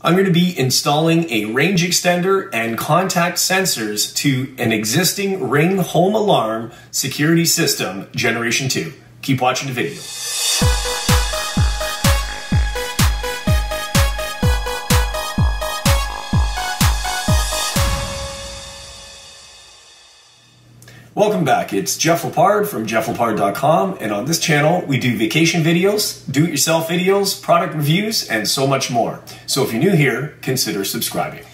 I'm going to be installing a range extender and contact sensors to an existing Ring home alarm security system, Generation 2. Keep watching the video. Welcome back. It's Jeff Lepard from jefflepard.com, and on this channel we do vacation videos, do-it-yourself videos, product reviews, and so much more. So if you're new here, consider subscribing.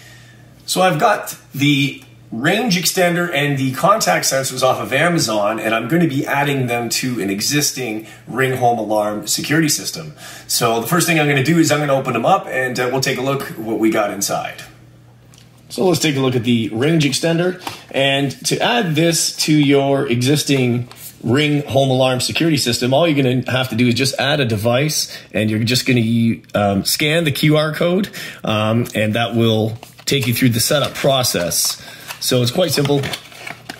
So I've got the range extender and the contact sensors off of Amazon, and I'm going to be adding them to an existing Ring home alarm security system. So the first thing I'm going to do is I'm going to open them up and we'll take a look at what we got inside. So let's take a look at the range extender, and to add this to your existing Ring home alarm security system, all you're going to have to do is just add a device, and you're just going to scan the QR code, and that will take you through the setup process. So it's quite simple.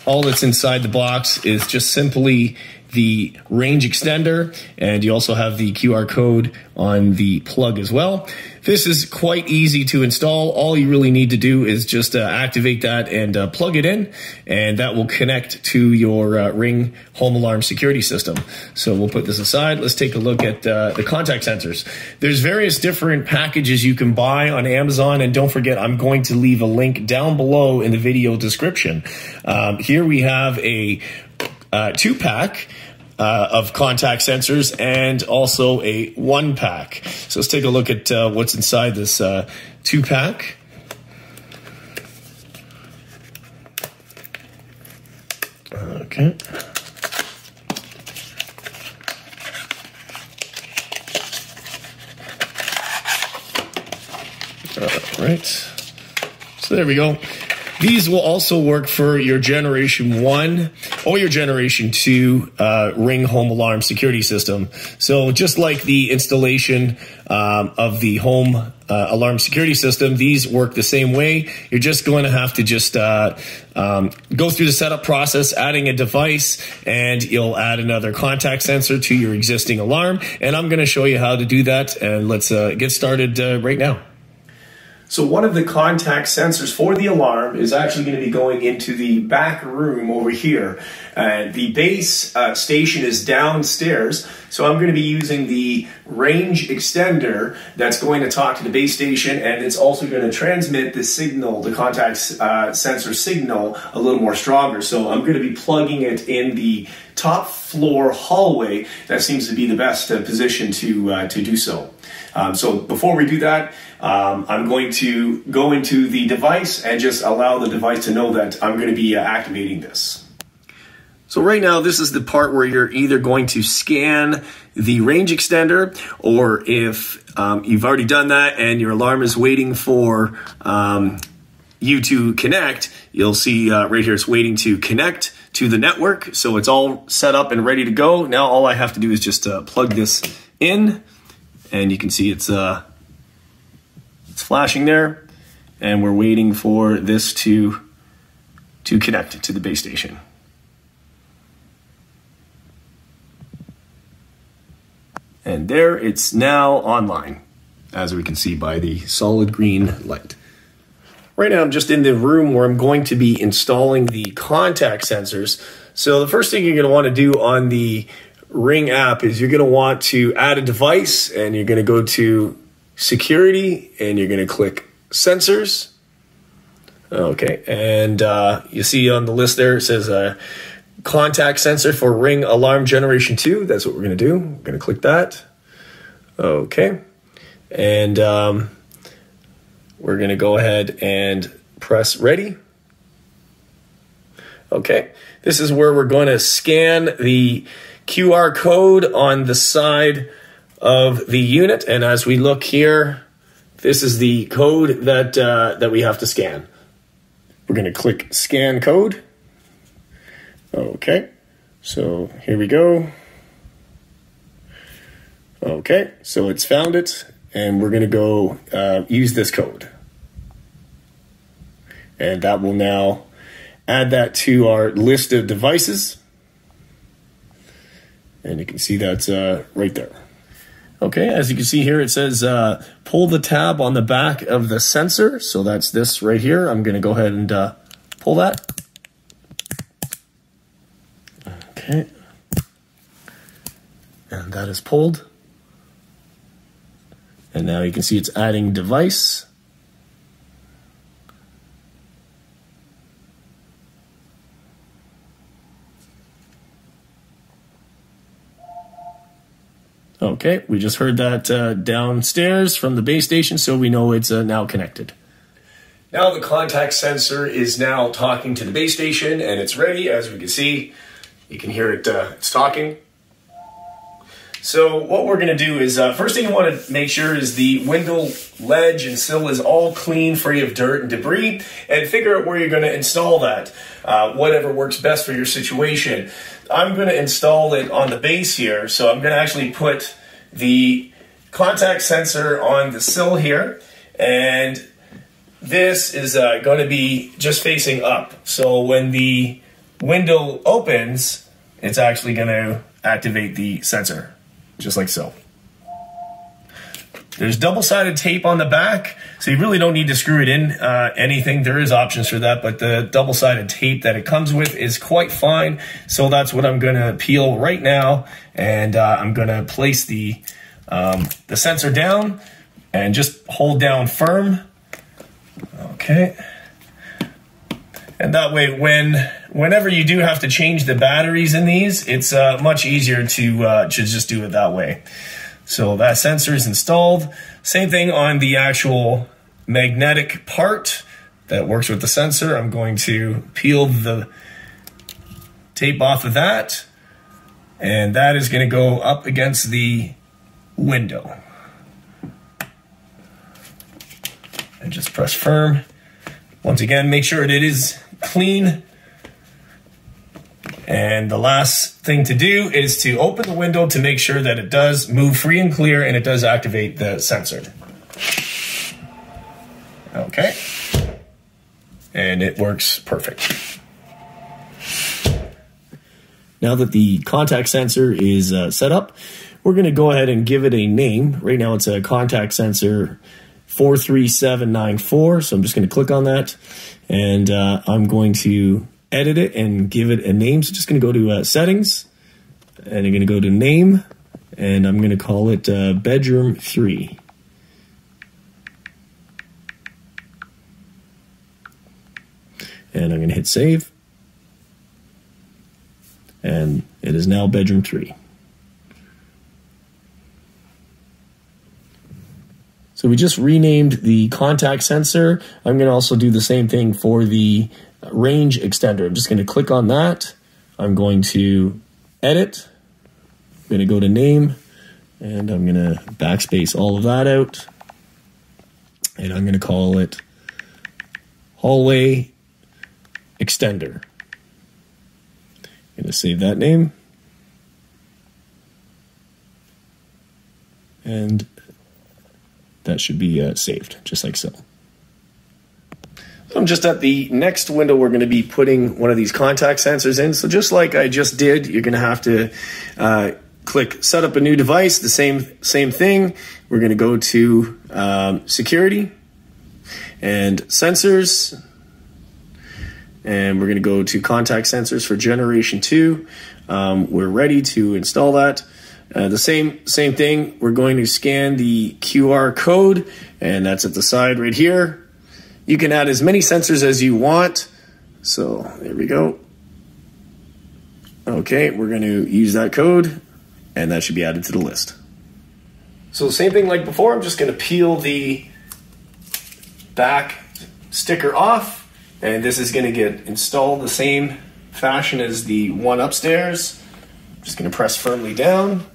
All that's inside the box is just simply the range extender, and you also have the QR code on the plug as well. This is quite easy to install. All you really need to do is just activate that and plug it in, and that will connect to your Ring home alarm security system. So we'll put this aside. Let's take a look at the contact sensors. There's various different packages you can buy on Amazon, and don't forget, I'm going to leave a link down below in the video description. Here we have a 2-pack of contact sensors and also a 1-pack. So let's take a look at what's inside this 2-pack. Okay. All right. So there we go. These will also work for your Generation 1 or your Generation 2 Ring home alarm security system. So just like the installation of the home alarm security system, these work the same way. You're just going to have to just go through the setup process, adding a device, and you'll add another contact sensor to your existing alarm. And I'm going to show you how to do that, and let's get started right now. So one of the contact sensors for the alarm is actually going to be going into the back room over here. The base station is downstairs, so I'm going to be using the range extender that's going to talk to the base station, and it's also going to transmit the signal, the contact sensor signal, a little more stronger. So I'm going to be plugging it in the top floor hallway. That seems to be the best position to do so. So before we do that, I'm going to go into the device and just allow the device to know that I'm going to be activating this. So right now, this is the part where you're either going to scan the range extender, or if you've already done that and your alarm is waiting for you to connect, you'll see right here it's waiting to connect to the network. So it's all set up and ready to go. Now all I have to do is just plug this in, and you can see it's flashing there, and we're waiting for this to connect to the base station. And there, it's now online, as we can see by the solid green light. Right now I'm just in the room where I'm going to be installing the contact sensors. So the first thing you're going to want to do on the Ring app is you're going to want to add a device, and you're going to go to security, and you're going to click sensors. Okay, and you see on the list there it says contact sensor for Ring alarm Generation 2. That's what we're going to do. We're going to click that. Okay, and we're going to go ahead and press ready. Okay, this is where we're going to scan the QR code on the side of the unit, and as we look here, this is the code that we have to scan. We're going to click scan code. Okay, so here we go. Okay, so it's found it, and we're going to go use this code, and that will now add that to our list of devices, and you can see that's right there. Okay, as you can see here, it says pull the tab on the back of the sensor. So that's this right here. I'm going to go ahead and pull that. Okay. And that is pulled. And now you can see it's adding device. Okay, we just heard that downstairs from the base station, so we know it's now connected. Now the contact sensor is now talking to the base station, and it's ready. As we can see, you can hear it, it's talking. So what we're going to do is, first thing you want to make sure is the window ledge and sill is all clean, free of dirt and debris, and figure out where you're going to install that, whatever works best for your situation. I'm going to install it on the base here, so I'm going to actually put the contact sensor on the sill here, and this is going to be just facing up. So when the window opens, it's actually going to activate the sensor, just like so. There's double-sided tape on the back, so you really don't need to screw it in anything. There is options for that, but the double-sided tape that it comes with is quite fine. So that's what I'm going to peel right now, and I'm going to place the sensor down and just hold down firm. Okay. And that way, whenever you do have to change the batteries in these, it's much easier to just do it that way. So that sensor is installed. Same thing on the actual magnetic part that works with the sensor. I'm going to peel the tape off of that, and that is going to go up against the window. And just press firm. Once again, make sure that it is clean. And the last thing to do is to open the window to make sure that it does move free and clear and it does activate the sensor. Okay. And it works perfect. Now that the contact sensor is set up, we're going to go ahead and give it a name. Right now it's a contact sensor 43794. So I'm just going to click on that, and I'm going to edit it and give it a name. So just going to go to settings, and I'm going to go to name, and I'm going to call it bedroom 3. And I'm going to hit save, and it is now bedroom 3. So we just renamed the contact sensor. I'm going to also do the same thing for the range extender. I'm just going to click on that. I'm going to edit. I'm going to go to name, and I'm going to backspace all of that out. And I'm going to call it hallway extender. I'm going to save that name. And that should be saved, just like so. So I'm just at the next window. We're going to be putting one of these contact sensors in. So just like I just did, you're going to have to click set up a new device. The same thing. We're going to go to security and sensors, and we're going to go to contact sensors for generation 2. We're ready to install that. The same thing. We're going to scan the QR code, and that's at the side right here. You can add as many sensors as you want. So there we go. Okay, we're going to use that code, and that should be added to the list. So the same thing like before, I'm just going to peel the back sticker off, and this is going to get installed the same fashion as the one upstairs. Just going to press firmly down.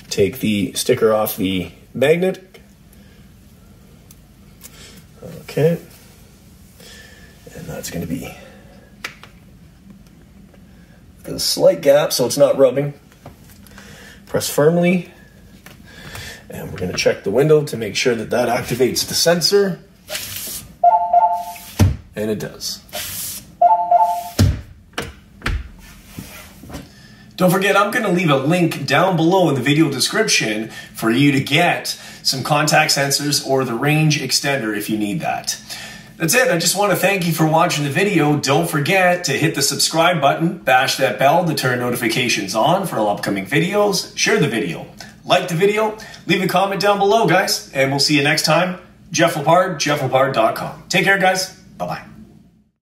Take the sticker off the magnet. Okay. And that's going to be a slight gap so it's not rubbing. Press firmly. And we're going to check the window to make sure that that activates the sensor. And it does. Don't forget, I'm going to leave a link down below in the video description for you to get some contact sensors or the range extender if you need that. That's it. I just want to thank you for watching the video. Don't forget to hit the subscribe button, bash that bell to turn notifications on for all upcoming videos, share the video, like the video, leave a comment down below, guys, and we'll see you next time. Jeff Lepard, jefflepard.com. Take care, guys. Bye-bye.